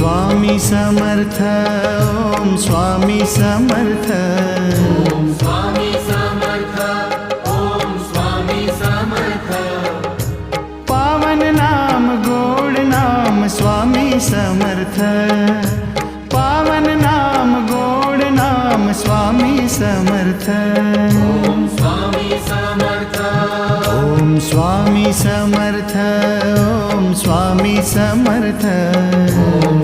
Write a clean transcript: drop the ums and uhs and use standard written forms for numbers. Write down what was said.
स्वामी समर्थ, ओम स्वामी समर्थ, ओम स्वामी समर्थ, ओम स्वामी समर्थ। पावन नाम गोड नाम स्वामी समर्थ, पावन नाम गोड नाम स्वामी समर्थ, ओम स्वामी समर्थ, ओम स्वामी समर्थ, ओम स्वामी समर्थ। ओम